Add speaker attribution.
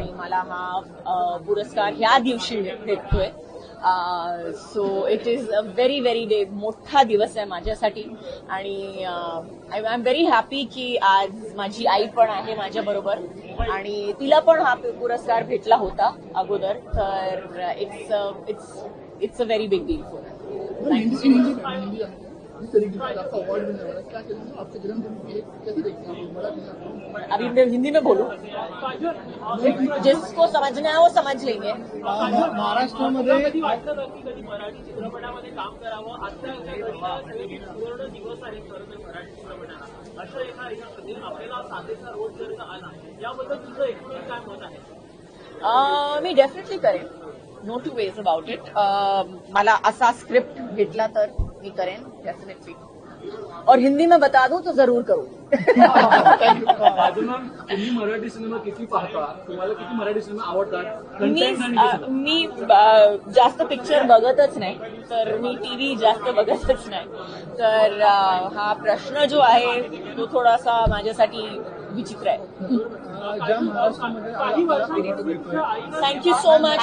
Speaker 1: आणि मला हा पुरस्कार ह्या दिवशी भेटतोय. So it is a very very मोठा दिवस आहे माझ्यासाठी आणि आय एम व्हेरी हॅपी की आज माझी आई पण आहे माझ्या बरोबर आणि तिला पण हा पुरस्कार भेटला होता अगोदर. तर it's a very big deal for अभी मैं हिंदी में बोलूं, जिसको समझना है वो समझ लेंगे.
Speaker 2: महाराष्ट्रामध्ये
Speaker 3: मराठी चित्रपटामध्ये काम करावं सुवर्ण दिवस आहे खरं तर मराठी चित्रपटाला. अशा एका याच्यामध्ये आपल्याला साधेचा रोल जर आला याबद्दल तुझं एकूण काय मत आहे?
Speaker 1: मी डेफिनेटली करेन. No two ways about it. मला असा स्क्रिप्ट भेटला तर मी करेन डेफिनेटली. और हिंदी में बता दूं तो जरूर करूं.
Speaker 3: तुम्ही मराठी सिनेमा किती पाहता? तुम्हाला किती मराठी सिनेमा आवडतात?
Speaker 1: मी जास्त पिक्चर बघतच नाही, तर मी टीव्ही जास्त बघतच नाही. तर हा प्रश्न जो आहे तो थोडासा माझ्यासाठी विचित्र आहे.
Speaker 2: ज्या महाराष्ट्रामध्ये
Speaker 1: थँक्यू सो मच.